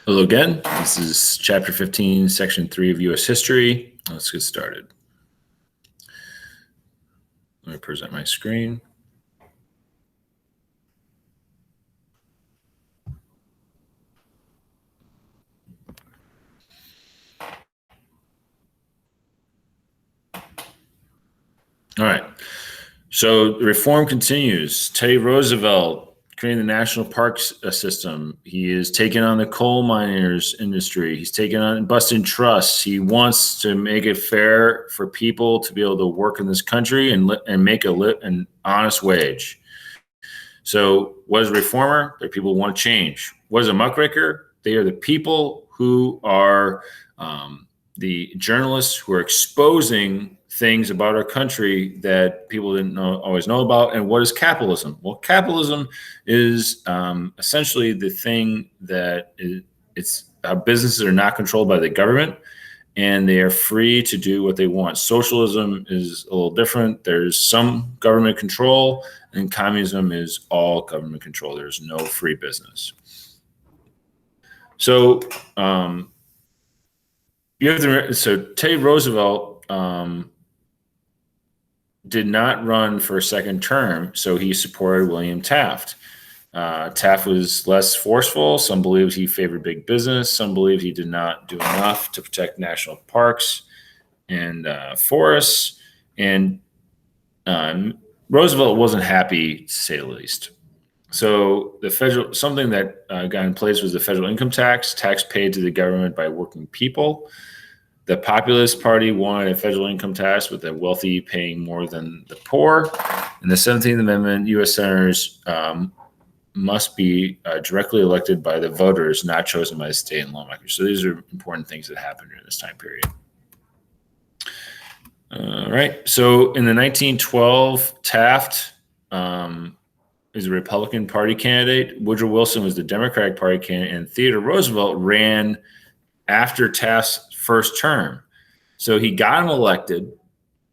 Hello again. This is Chapter 15, Section 3 of U.S. History. Let's get started. Let me present my screen. All right. So the reform continues. Teddy Roosevelt creating the national parks system. He is taking on the coal miners industry. He's taking on busting trusts. He wants to make it fair for people to be able to work in this country and make an honest wage. So what is a reformer? They're people who want to change. What is a muckraker? They are the people who are the journalists who are exposing things about our country that people didn't always know about. And what is capitalism? Well, capitalism is essentially the thing that it's businesses are not controlled by the government and they are free to do what they want. Socialism is a little different. There's some government control, and communism is all government control. There's no free business. So Teddy Roosevelt did not run for a second term, so he supported William Taft. Taft was less forceful. Some believed he favored big business. Some believed he did not do enough to protect national parks and forests. And Roosevelt wasn't happy, to say the least. So something that got in place was the federal income tax paid to the government by working people. The Populist Party wanted a federal income tax with the wealthy paying more than the poor. In the 17th Amendment, U.S. senators must be directly elected by the voters, not chosen by the state and lawmakers. So these are important things that happened during this time period. All right. So in the 1912, Taft is a Republican Party candidate. Woodrow Wilson was the Democratic Party candidate, and Theodore Roosevelt ran after Taft's first term. So he got him elected,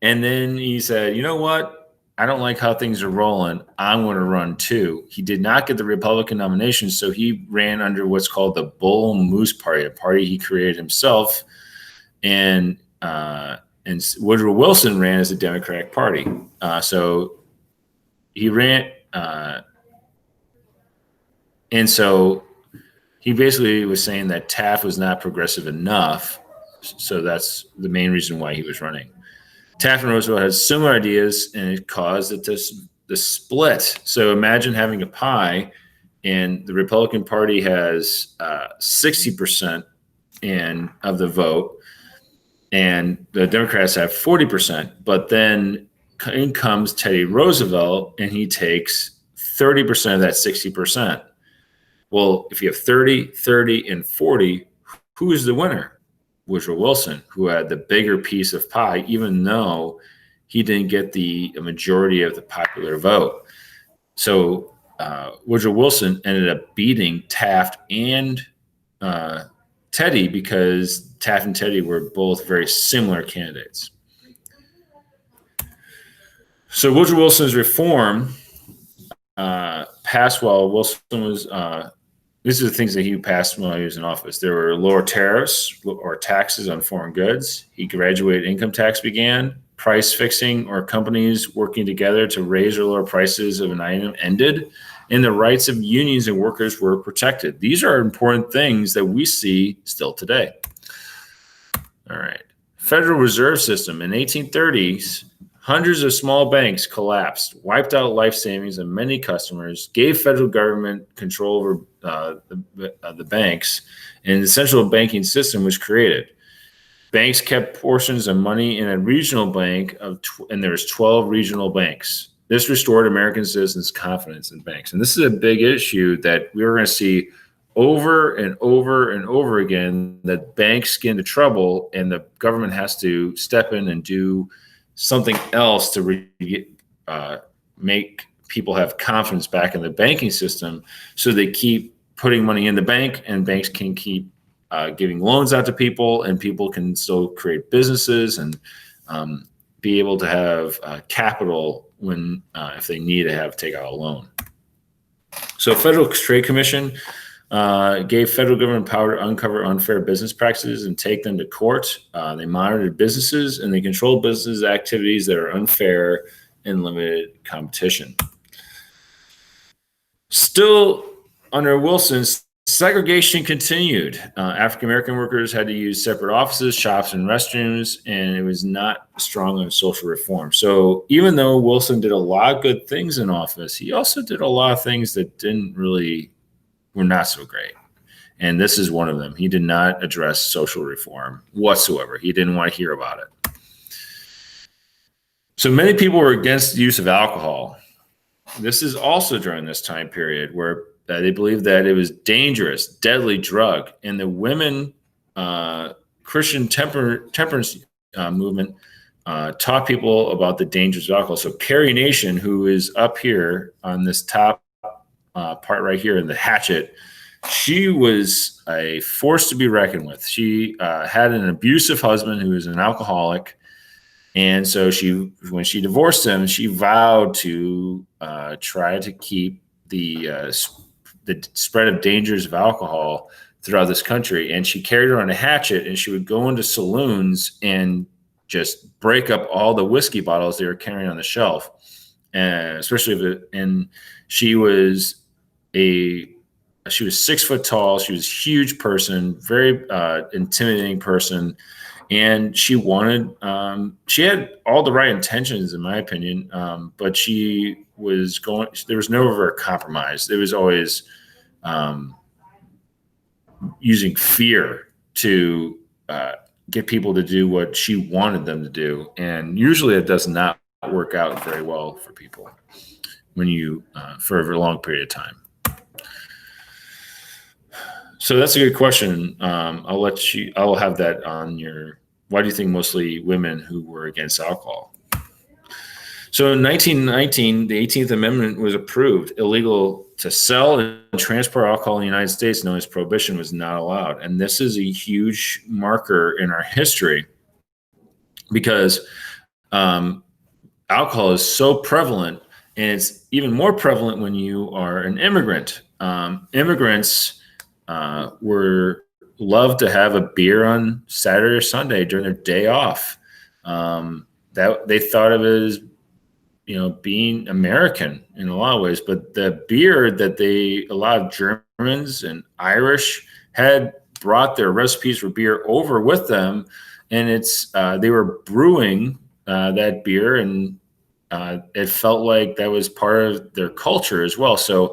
and then he said, you know what? I don't like how things are rolling. I'm going to run too. He did not get the Republican nomination, so he ran under what's called the Bull Moose Party, a party he created himself. And Woodrow Wilson ran as the Democratic Party. So he ran, and so he basically was saying that Taft was not progressive enough. So that's the main reason why he was running. Taft and Roosevelt had similar ideas, and it caused the split. So imagine having a pie, and the Republican Party has 60% of the vote, and the Democrats have 40%. But then in comes Teddy Roosevelt, and he takes 30% of that 60%. Well, if you have 30, 30, and 40, who is the winner? Woodrow Wilson, who had the bigger piece of pie, even though he didn't get the majority of the popular vote. So Woodrow Wilson ended up beating Taft and Teddy because Taft and Teddy were both very similar candidates. So Woodrow Wilson's reform passed while Wilson was these are the things that he passed while he was in office. There were lower tariffs or taxes on foreign goods. He graduated income tax began. Price fixing or companies working together to raise or lower prices of an item ended. And the rights of unions and workers were protected. These are important things that we see still today. All right. Federal Reserve System. In 1830s, hundreds of small banks collapsed, wiped out life savings of many customers, gave federal government control over the banks, and the central banking system was created. Banks kept portions of money in a regional bank, and there was 12 regional banks. This restored American citizens' confidence in banks. And this is a big issue that we're going to see over and over and over again, that banks get into trouble and the government has to step in and do something else to make people have confidence back in the banking system, so they keep putting money in the bank, and banks can keep giving loans out to people, and people can still create businesses and be able to have capital when if they need to take out a loan. So Federal Trade Commission gave federal government power to uncover unfair business practices and take them to court. They monitored businesses and they controlled business activities that are unfair and limited competition. Still under Wilson, segregation continued. African-American workers had to use separate offices, shops, and restrooms, and it was not strong on social reform. So even though Wilson did a lot of good things in office, he also did a lot of things that were not so great. And this is one of them. He did not address social reform whatsoever. He didn't want to hear about it. So many people were against the use of alcohol. This is also during this time period where they believed that it was dangerous, deadly drug. And the women Christian temperance movement taught people about the dangers of alcohol. So Carrie Nation, who is up here on this top part right here in the hatchet, she was a force to be reckoned with. She had an abusive husband who was an alcoholic. And so when she divorced him, she vowed to try to keep the spread of dangers of alcohol throughout this country. And she carried around a hatchet, and she would go into saloons and just break up all the whiskey bottles they were carrying on the shelf. And she was 6 foot tall. She was a huge person, very intimidating person. And she had all the right intentions, in my opinion, but there was never a compromise. There was always using fear to get people to do what she wanted them to do. And usually it does not work out very well for people for a very long period of time. So that's a good question. I'll have that on why do you think mostly women who were against alcohol? So in 1919, the 18th Amendment was approved. Illegal to sell and transport alcohol in the United States, known as prohibition, was not allowed. And this is a huge marker in our history because alcohol is so prevalent, and it's even more prevalent when you are an immigrant. Immigrants loved to have a beer on Saturday or Sunday during their day off. That they thought of it as, being American in a lot of ways. But the beer that a lot of Germans and Irish had brought their recipes for beer over with them, and they were brewing that beer, and it felt like that was part of their culture as well. So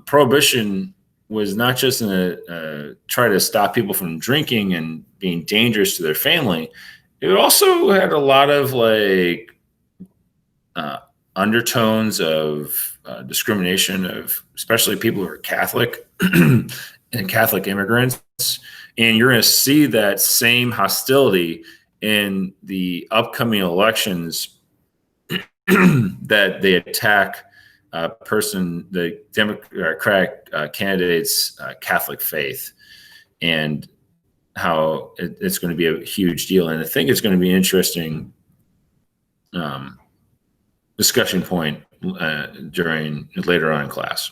prohibition was not just try to stop people from drinking and being dangerous to their family. It also had a lot of undertones of discrimination of especially people who are Catholic and Catholic immigrants. And you're going to see that same hostility in the upcoming elections that they attack the Democratic candidate's Catholic faith, and how it's going to be a huge deal. And I think it's going to be an interesting discussion point later on in class.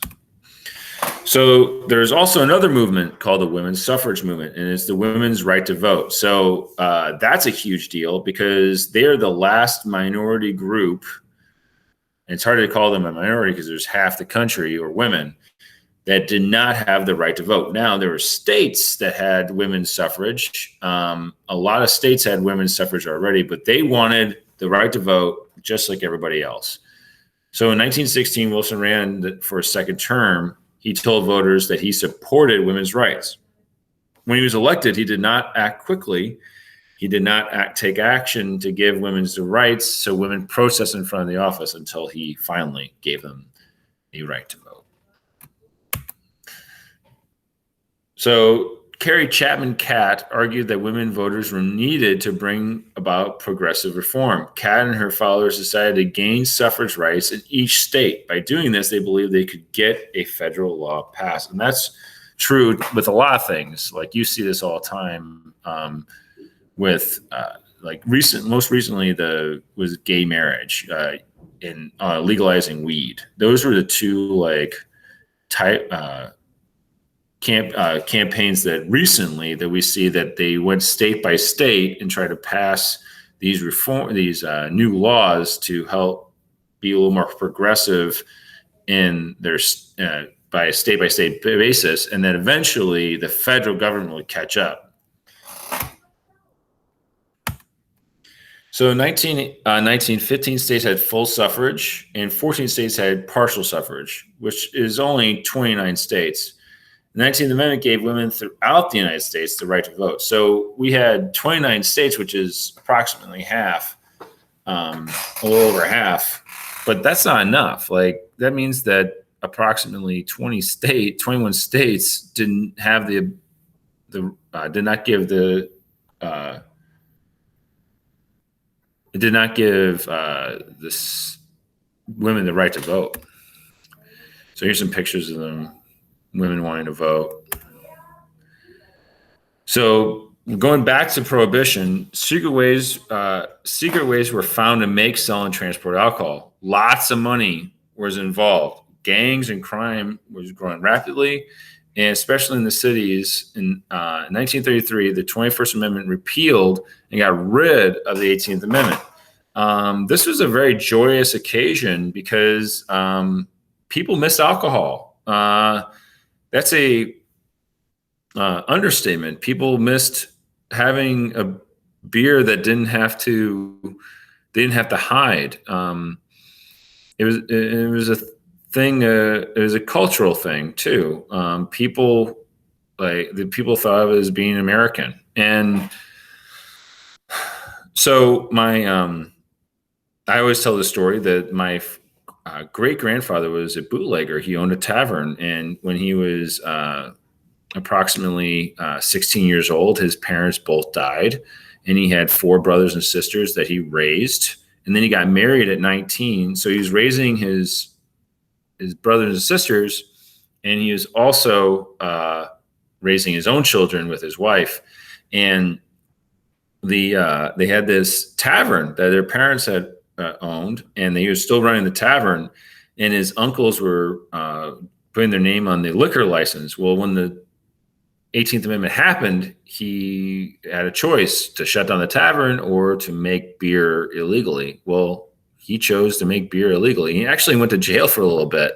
So there's also another movement called the women's suffrage movement, and it's the women's right to vote. So that's a huge deal because they're the last minority group. And it's hard to call them a minority because there's half the country or women that did not have the right to vote. Now, there were states that had women's suffrage. A lot of states had women's suffrage already, but they wanted the right to vote just like everybody else. So in 1916, Wilson ran for a second term. He told voters that he supported women's rights. When he was elected, he did not act quickly. He did not take action to give women the rights, so women protested in front of the office until he finally gave them a right to vote. So Carrie Chapman Catt argued that women voters were needed to bring about progressive reform. Catt and her followers decided to gain suffrage rights in each state. By doing this, they believed they could get a federal law passed. And that's true with a lot of things. Like you see this all the time with most recently was gay marriage and legalizing weed. Those were the two campaigns that recently that we see that they went state by state and tried to pass these new laws to help be a little more progressive in their by a state basis, and then eventually the federal government would catch up. So in 15 states had full suffrage and 14 states had partial suffrage, which is only 29 states. The 19th Amendment gave women throughout the United States the right to vote. So we had 29 states, which is approximately half, a little over half, but that's not enough. Like, that means that approximately 21 states didn't have did not give this women the right to vote. So here's some pictures of them, women wanting to vote. So going back to Prohibition, secret ways were found to make, sell, and transport alcohol. Lots of money was involved. Gangs and crime was growing rapidly, and especially in the cities. In 1933, the 21st Amendment repealed and got rid of the 18th Amendment. This was a very joyous occasion because people missed alcohol. That's a understatement. People missed having a beer that didn't have to hide. It was a thing. It was a cultural thing too. People thought of it as being American, and so I always tell the story that my great grandfather was a bootlegger. He owned a tavern, and when he was approximately 16 years old, his parents both died, and he had 4 brothers and sisters that he raised. And then he got married at 19, so he was raising his brothers and sisters, and he was also raising his own children with his wife. And they had this tavern that their parents had owned, and he was still running the tavern, and his uncles were putting their name on the liquor license. Well, when the 18th Amendment happened, he had a choice to shut down the tavern or to make beer illegally. Well, he chose to make beer illegally. He actually went to jail for a little bit.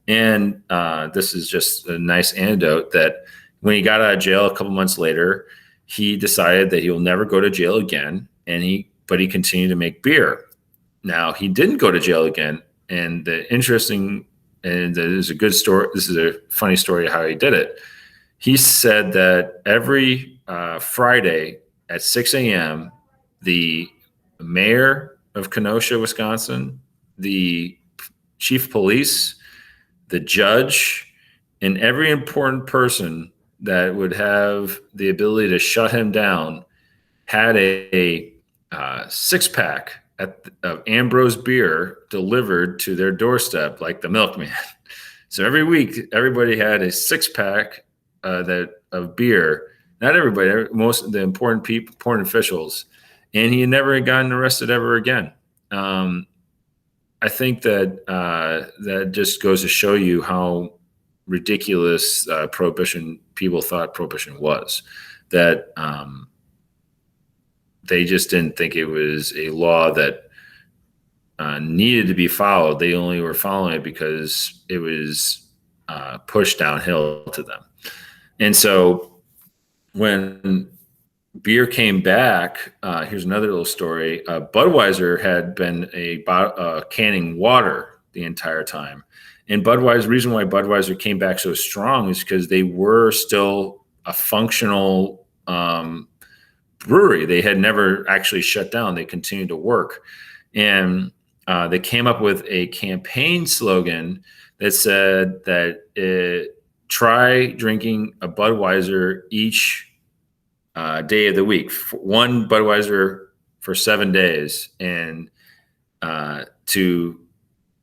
And this is just a nice anecdote that when he got out of jail a couple months later, he decided that he will never go to jail again. But he continued to make beer. Now, he didn't go to jail again. And this is a good story. This is a funny story of how he did it. He said that every Friday at 6 a.m., the mayor of Kenosha, Wisconsin, the chief of police, the judge, and every important person that would have the ability to shut him down had a 6-pack of Ambrose beer delivered to their doorstep, like the milkman. So every week, everybody had a 6-pack of beer. Not everybody, most of the important people, important officials, and he never had gotten arrested ever again. I think that that just goes to show you how ridiculous people thought prohibition was. That they just didn't think it was a law that needed to be followed. They only were following it because it was pushed downhill to them. And so when beer came back, here's another little story. Budweiser had been canning water the entire time. And the reason why Budweiser came back so strong is because they were still a functional brewery. They had never actually shut down. They continued to work. And they came up with a campaign slogan that said that try drinking a Budweiser each day of the week, one Budweiser for 7 days, and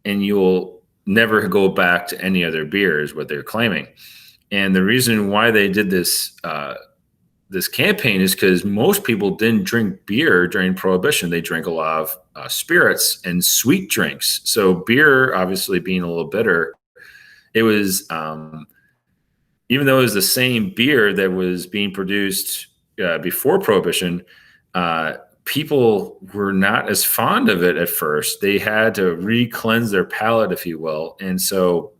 you'll never go back to any other beer is what they're claiming. And the reason why they did this campaign is because most people didn't drink beer during Prohibition. They drank a lot of spirits and sweet drinks. So beer, obviously being a little bitter, it was even though it was the same beer that was being produced before Prohibition, people were not as fond of it at first. They had to re-cleanse their palate, if you will. And so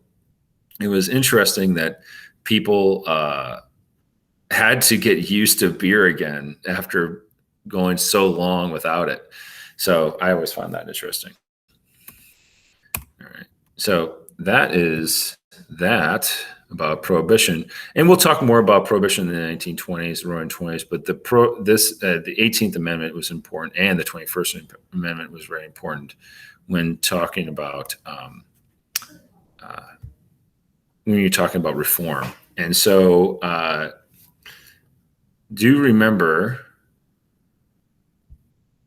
it was interesting that people had to get used to beer again after going so long without it. So I always find that interesting. All right. So that is that about Prohibition, and we'll talk more about Prohibition in the 1920s, the Roaring '20s. But the 18th Amendment was important, and the 21st Amendment was very important when talking about when you're talking about reform. And so, do remember.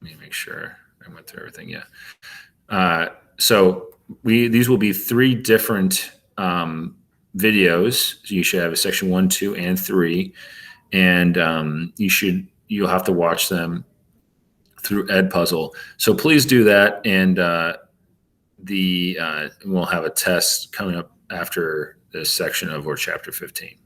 Let me make sure I went through everything. Yeah. So these will be 3 different videos. So you should have a section 1, 2, and 3, and you'll have to watch them through Edpuzzle. So please do that, and we'll have a test coming up after this section of our chapter 15.